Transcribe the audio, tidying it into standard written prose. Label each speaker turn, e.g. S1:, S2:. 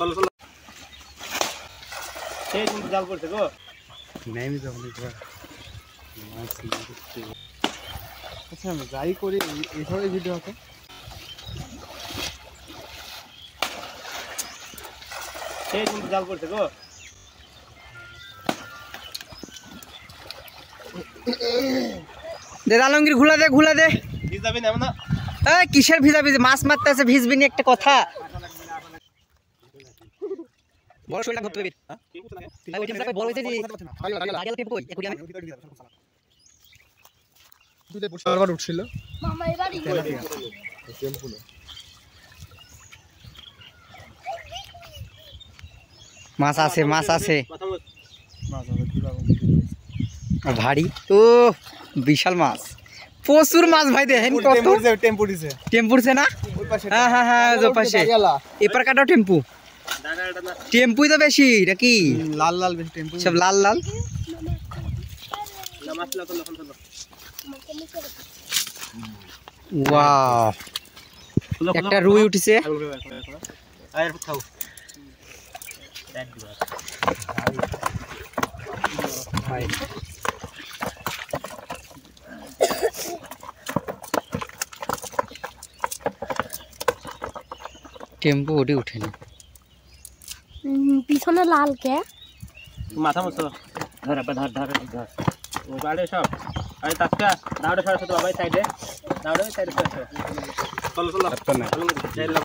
S1: চলো চলো এই তুমি জাল করতে গো নেমে যাও আচ্ছা আমি যাই করি এই ধরনের ভিডিও হতো এই তুমি জাল করতে গো
S2: দে আলমগীর ঘুলা দে
S1: ভিজাবি না না
S2: এই কিসের ভিজাবি মাছ মারতে আছে ভিজবি না একটা কথা বড় শৈলটা ধরতে পারবি হ্যাঁ ওই টিমটা বড় হইছে জি আগে টিম কই একুড়ি আমি দুধে বসবার উঠছিল মামা এবারই টেম্পো মাছ আছে ভারী ও বিশাল মাছ প্রচুর মাছ ভাই দেখেন কত টেম্পুরছে না হ্যাঁ ওই পাশে এপার কাটাও টেম্পুই তো বেশি নাকি
S1: লাল বেশি টেম্পো
S2: সব লাল
S1: না মাছ লাগানো চলো
S2: ওয়াও একটা রুই উঠেছে
S1: আয়ের খাও
S2: টেম্পো উঠেনি
S3: পিছনে লাল কে
S1: মাথা মুছো ধর ও গাড়ি সব আরে তাসকা দাওড়ে সরো তো বাবাই সাইডে চলো